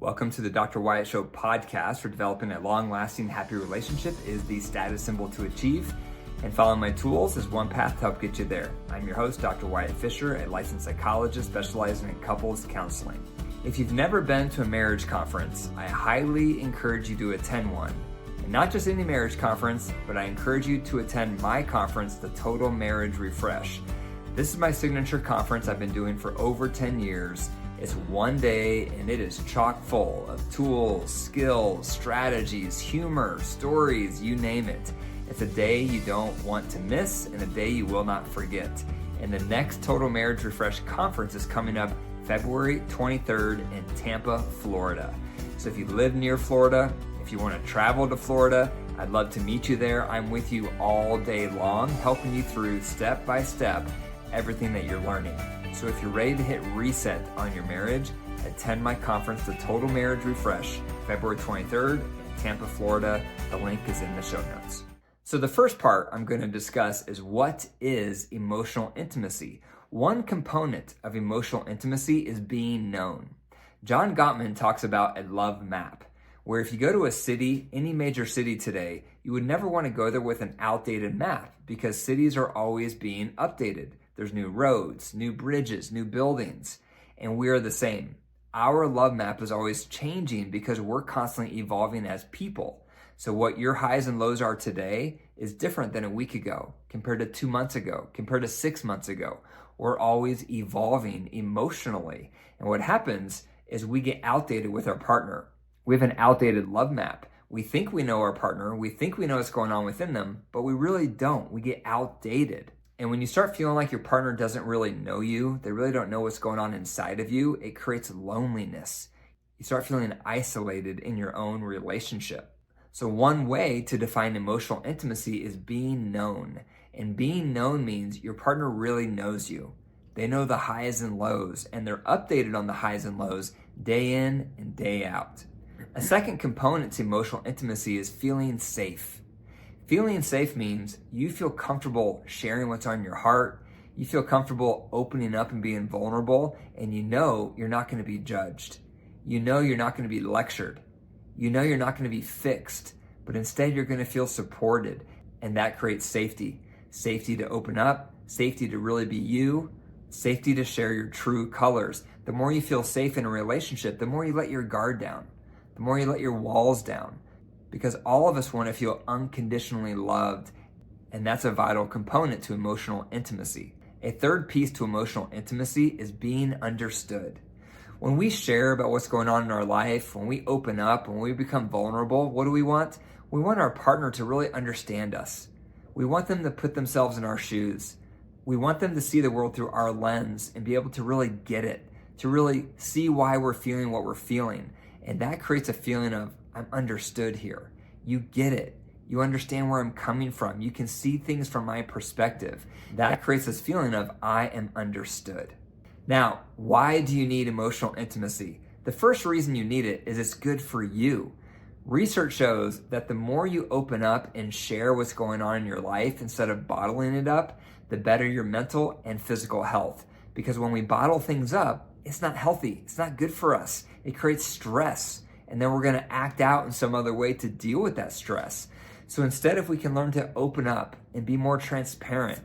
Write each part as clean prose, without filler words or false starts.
Welcome to the Dr. Wyatt Show Podcast, where developing a long-lasting, happy relationship is the status symbol to achieve, and following my tools is one path to help get you there. I'm your host, Dr. Wyatt Fisher, a licensed psychologist specializing in couples counseling. If you've never been to a marriage conference, I highly encourage you to attend one. And not just any marriage conference, but I encourage you to attend my conference, the Total Marriage Refresh. This is my signature conference I've been doing for over 10 years. It's one day and it is chock full of tools, skills, strategies, humor, stories, you name it. It's a day you don't want to miss and a day you will not forget. And the next Total Marriage Refresh conference is coming up February 23rd in Tampa, Florida. So if you live near Florida, if you want to travel to Florida, I'd love to meet you there. I'm with you all day long, helping you through step by step everything that you're learning. So if you're ready to hit reset on your marriage, attend my conference, the Total Marriage Refresh, February 23rd in Tampa, Florida. The link is in the show notes. So the first part I'm going to discuss is what is emotional intimacy. One component of emotional intimacy is being known. John Gottman talks about a love map, where if you go to a city, any major city today, you would never want to go there with an outdated map because cities are always being updated. There's new roads, new bridges, new buildings, and we are the same. Our love map is always changing because we're constantly evolving as people. So what your highs and lows are today is different than a week ago, compared to 2 months ago, compared to 6 months ago. We're always evolving emotionally. And what happens is we get outdated with our partner. We have an outdated love map. We think we know our partner. We think we know what's going on within them, but we really don't. We get outdated. And when you start feeling like your partner doesn't really know you, they really don't know what's going on inside of you, it creates loneliness. You start feeling isolated in your own relationship. So one way to define emotional intimacy is being known. And being known means your partner really knows you. They know the highs and lows, and they're updated on the highs and lows day in and day out. A second component to emotional intimacy is feeling safe. Feeling safe means you feel comfortable sharing what's on your heart. You feel comfortable opening up and being vulnerable, and you know you're not going to be judged. You know you're not going to be lectured. You know you're not going to be fixed, but instead you're going to feel supported, and that creates safety. Safety to open up, safety to really be you, safety to share your true colors. The more you feel safe in a relationship, the more you let your guard down, the more you let your walls down. Because all of us want to feel unconditionally loved, and that's a vital component to emotional intimacy. A third piece to emotional intimacy is being understood. When we share about what's going on in our life, when we open up, when we become vulnerable, what do we want? We want our partner to really understand us. We want them to put themselves in our shoes. We want them to see the world through our lens and be able to really get it, to really see why we're feeling what we're feeling. And that creates a feeling of, I'm understood here. You get it. You understand where I'm coming from. You can see things from my perspective. That creates this feeling of, I am understood. Now, why do you need emotional intimacy? The first reason you need it is it's good for you. Research shows that the more you open up and share what's going on in your life instead of bottling it up, the better your mental and physical health. Because when we bottle things up, it's not healthy. It's not good for us. It creates stress. And then we're going to act out in some other way to deal with that stress. So instead, if we can learn to open up and be more transparent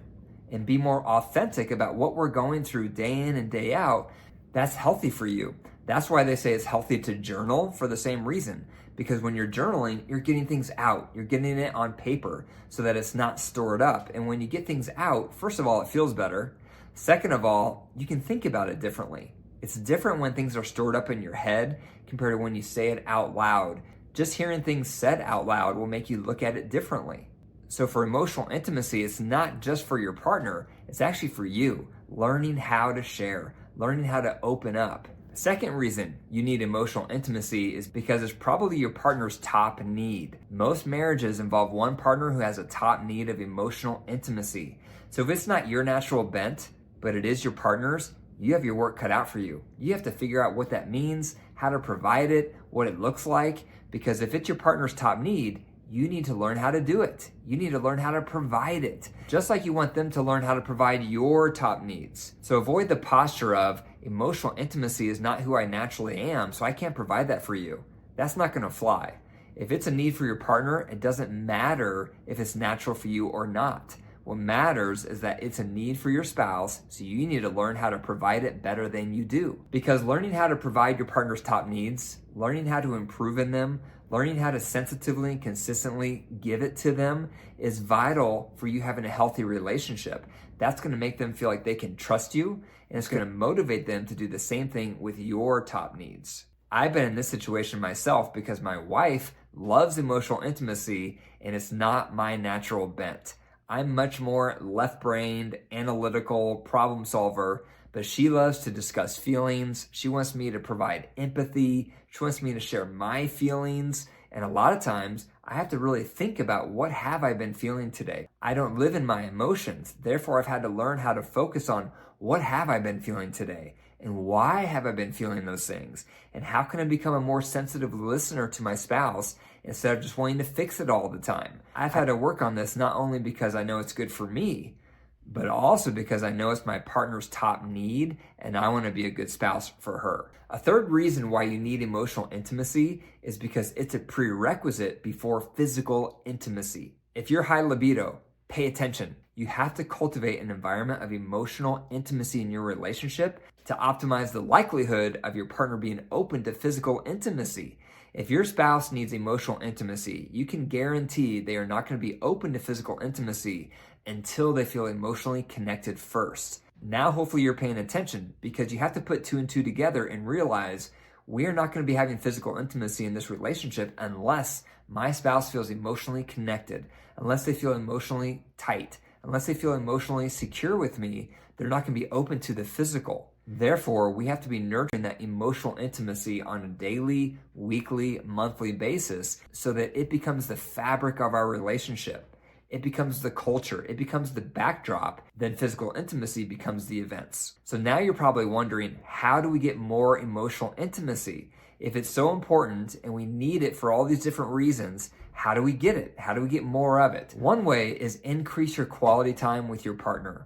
and be more authentic about what we're going through day in and day out, that's healthy for you. That's why they say it's healthy to journal for the same reason. Because when you're journaling, you're getting things out. You're getting it on paper so that it's not stored up. And when you get things out, first of all, it feels better. Second of all, you can think about it differently. It's different when things are stored up in your head compared to when you say it out loud. Just hearing things said out loud will make you look at it differently. So for emotional intimacy, it's not just for your partner, it's actually for you. Learning how to share, learning how to open up. The second reason you need emotional intimacy is because it's probably your partner's top need. Most marriages involve one partner who has a top need of emotional intimacy. So if it's not your natural bent, but it is your partner's, you have your work cut out for you. You have to figure out what that means, how to provide it, what it looks like, because if it's your partner's top need, you need to learn how to do it. You need to learn how to provide it, just like you want them to learn how to provide your top needs. So avoid the posture of emotional intimacy is not who I naturally am, so I can't provide that for you. That's not going to fly. If it's a need for your partner, it doesn't matter if it's natural for you or not. What matters is that it's a need for your spouse, so you need to learn how to provide it better than you do. Because learning how to provide your partner's top needs, learning how to improve in them, learning how to sensitively and consistently give it to them is vital for you having a healthy relationship. That's going to make them feel like they can trust you, and it's going to motivate them to do the same thing with your top needs. I've been in this situation myself because my wife loves emotional intimacy, and it's not my natural bent. I'm much more left-brained, analytical, problem solver, but she loves to discuss feelings. She wants me to provide empathy. She wants me to share my feelings. And a lot of times I have to really think about what have I been feeling today. I don't live in my emotions. Therefore, I've had to learn how to focus on what have I been feeling today and why have I been feeling those things? And how can I become a more sensitive listener to my spouse instead of just wanting to fix it all the time? I've had to work on this not only because I know it's good for me, but also because I know it's my partner's top need and I want to be a good spouse for her. A third reason why you need emotional intimacy is because it's a prerequisite before physical intimacy. If you're high libido, pay attention. You have to cultivate an environment of emotional intimacy in your relationship to optimize the likelihood of your partner being open to physical intimacy. If your spouse needs emotional intimacy, you can guarantee they are not going to be open to physical intimacy until they feel emotionally connected first. Now, hopefully you're paying attention because you have to put two and two together and realize we are not going to be having physical intimacy in this relationship unless my spouse feels emotionally connected, unless they feel emotionally tight, unless they feel emotionally secure with me. They're not going to be open to the physical. Therefore, we have to be nurturing that emotional intimacy on a daily, weekly, monthly basis so that it becomes the fabric of our relationship. It becomes the culture. It becomes the backdrop. Then physical intimacy becomes the events. So now you're probably wondering, how do we get more emotional intimacy? If it's so important and we need it for all these different reasons, how do we get it? How do we get more of it? One way is increase your quality time with your partner.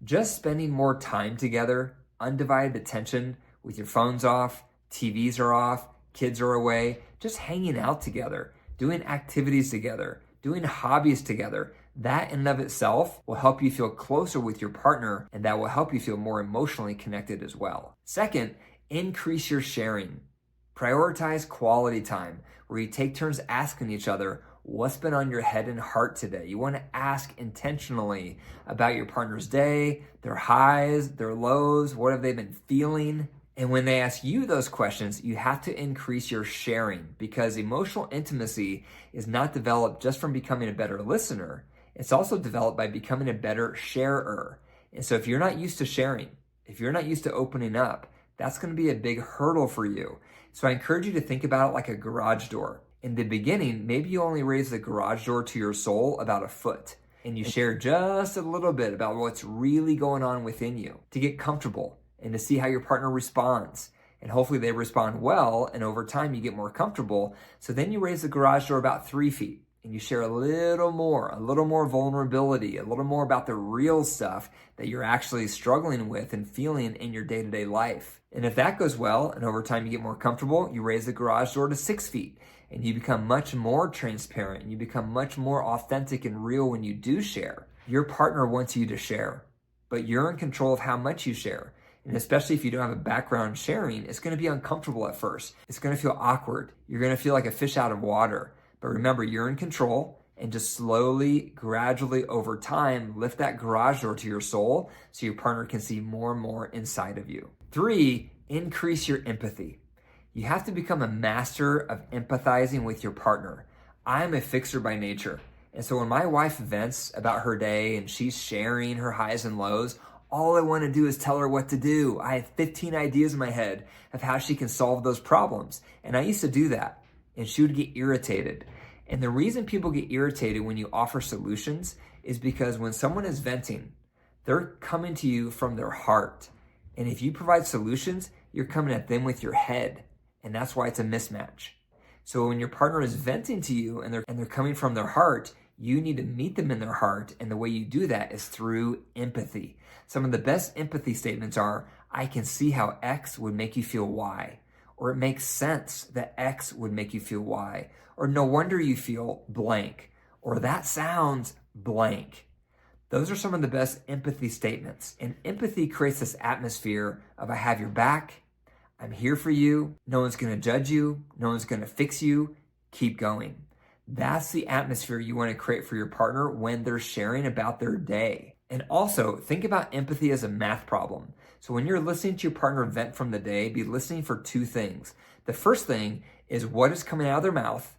Just spending more time together, undivided attention with your phones off, TVs are off, kids are away, just hanging out together, doing activities together, doing hobbies together. That in and of itself will help you feel closer with your partner, and that will help you feel more emotionally connected as well. Second, increase your sharing. Prioritize quality time where you take turns asking each other what's been on your head and heart today. You want to ask intentionally about your partner's day, their highs, their lows, what have they been feeling? And when they ask you those questions, you have to increase your sharing because emotional intimacy is not developed just from becoming a better listener. It's also developed by becoming a better sharer. And so if you're not used to sharing, if you're not used to opening up, that's going to be a big hurdle for you. So I encourage you to think about it like a garage door. In the beginning, maybe you only raise the garage door to your soul about a foot, and you share just a little bit about what's really going on within you to get comfortable and to see how your partner responds. And hopefully they respond well, and over time you get more comfortable. So then you raise the garage door about 3 feet, and you share a little more vulnerability, a little more about the real stuff that you're actually struggling with and feeling in your day-to-day life. And if that goes well, and over time you get more comfortable, you raise the garage door to 6 feet, and you become much more transparent, and you become much more authentic and real when you do share. Your partner wants you to share, but you're in control of how much you share. And especially if you don't have a background sharing, it's going to be uncomfortable at first. It's going to feel awkward. You're going to feel like a fish out of water. But remember, you're in control, and just slowly, gradually over time, lift that garage door to your soul so your partner can see more and more inside of you. 3, increase your empathy. You have to become a master of empathizing with your partner. I'm a fixer by nature. And so when my wife vents about her day and she's sharing her highs and lows, all I want to do is tell her what to do. I have 15 ideas in my head of how she can solve those problems. And I used to do that, and she would get irritated. And the reason people get irritated when you offer solutions is because when someone is venting, they're coming to you from their heart. And if you provide solutions, you're coming at them with your head. And that's why it's a mismatch. So when your partner is venting to you and they're coming from their heart, you need to meet them in their heart. And the way you do that is through empathy. Some of the best empathy statements are, I can see how X would make you feel Y. Or it makes sense that X would make you feel Y. Or no wonder you feel blank. Or that sounds blank. Those are some of the best empathy statements. And empathy creates this atmosphere of I have your back, I'm here for you, no one's gonna judge you, no one's gonna fix you, keep going. That's the atmosphere you wanna create for your partner when they're sharing about their day. And also, think about empathy as a math problem. So when you're listening to your partner vent from the day, be listening for two things. The first thing is what is coming out of their mouth.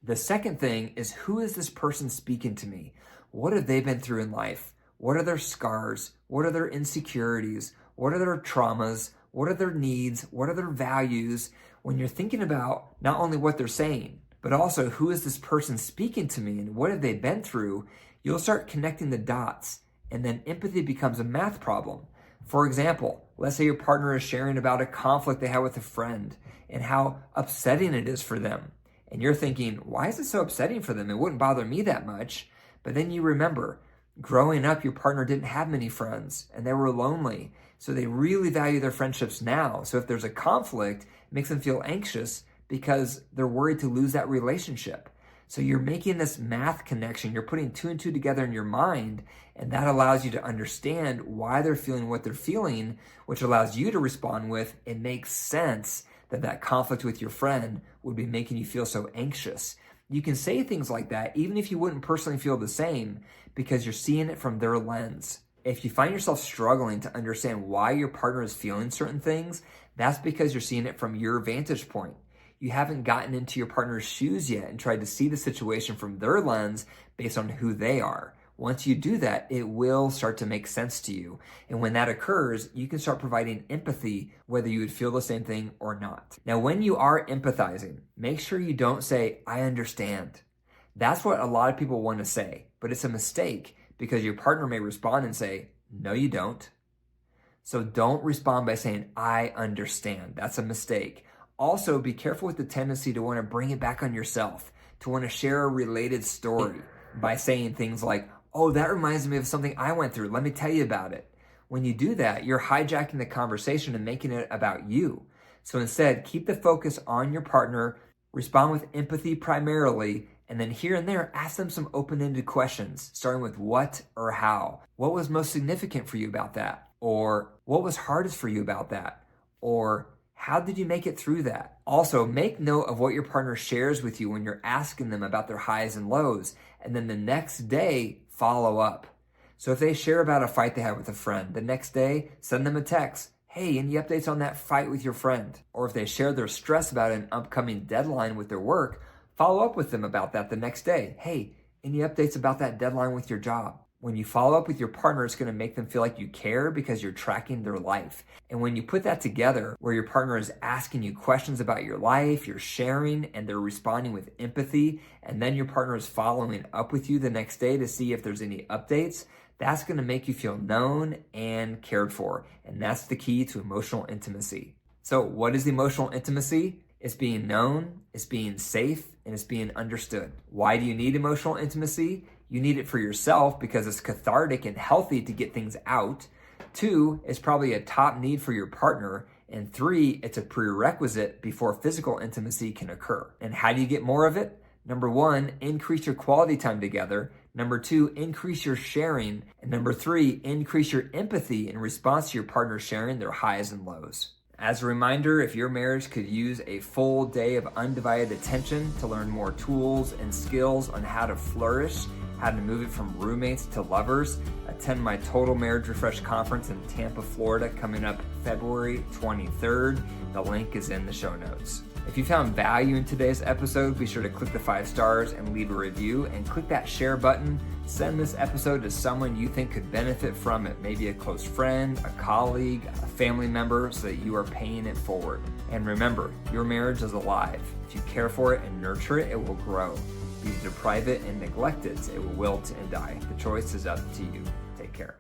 The second thing is who is this person speaking to me? What have they been through in life? What are their scars? What are their insecurities? What are their traumas? What are their needs? What are their values? When you're thinking about not only what they're saying, but also who is this person speaking to me and what have they been through, you'll start connecting the dots. And then empathy becomes a math problem. For example, let's say your partner is sharing about a conflict they had with a friend and how upsetting it is for them. And you're thinking, why is it so upsetting for them? It wouldn't bother me that much. But then you remember, growing up, your partner didn't have many friends and they were lonely. So they really value their friendships now. So if there's a conflict, it makes them feel anxious because they're worried to lose that relationship. So you're making this math connection. You're putting two and two together in your mind, and that allows you to understand why they're feeling what they're feeling, which allows you to respond with, it makes sense that that conflict with your friend would be making you feel so anxious. You can say things like that, even if you wouldn't personally feel the same, because you're seeing it from their lens. If you find yourself struggling to understand why your partner is feeling certain things, that's because you're seeing it from your vantage point. You haven't gotten into your partner's shoes yet and tried to see the situation from their lens based on who they are. Once you do that, it will start to make sense to you. And when that occurs, you can start providing empathy, whether you would feel the same thing or not. Now, when you are empathizing, make sure you don't say, I understand. That's what a lot of people want to say, but it's a mistake because your partner may respond and say, no, you don't. So don't respond by saying, I understand. That's a mistake. Also, be careful with the tendency to want to bring it back on yourself, to want to share a related story by saying things like, oh, that reminds me of something I went through. Let me tell you about it. When you do that, you're hijacking the conversation and making it about you. So instead, keep the focus on your partner, respond with empathy primarily, and then here and there, ask them some open-ended questions, starting with what or how. What was most significant for you about that? Or what was hardest for you about that? Or how did you make it through that? Also, make note of what your partner shares with you when you're asking them about their highs and lows. And then the next day, follow up. So if they share about a fight they had with a friend, the next day, send them a text. Hey, any updates on that fight with your friend? Or if they share their stress about an upcoming deadline with their work, follow up with them about that the next day. Hey, any updates about that deadline with your job? When you follow up with your partner, it's going to make them feel like you care because you're tracking their life. And when you put that together, where your partner is asking you questions about your life, you're sharing, and they're responding with empathy, and then your partner is following up with you the next day to see if there's any updates, that's going to make you feel known and cared for. And that's the key to emotional intimacy. So what is emotional intimacy? It's being known, it's being safe, and it's being understood. Why do you need emotional intimacy? You need it for yourself because it's cathartic and healthy to get things out. 2, it's probably a top need for your partner. And 3, it's a prerequisite before physical intimacy can occur. And how do you get more of it? Number 1, increase your quality time together. Number 2, increase your sharing. And number 3, increase your empathy in response to your partner sharing their highs and lows. As a reminder, if your marriage could use a full day of undivided attention to learn more tools and skills on how to flourish, how to move it from roommates to lovers, attend my Total Marriage Refresh conference in Tampa, Florida, coming up February 23rd. The link is in the show notes. If you found value in today's episode, be sure to click the 5 stars and leave a review, and click that share button. Send this episode to someone you think could benefit from it, maybe a close friend, a colleague, a family member, so that you are paying it forward. And remember, your marriage is alive. If you care for it and nurture it, it will grow. If you deprive it and neglect it, it will wilt and die. The choice is up to you. Take care.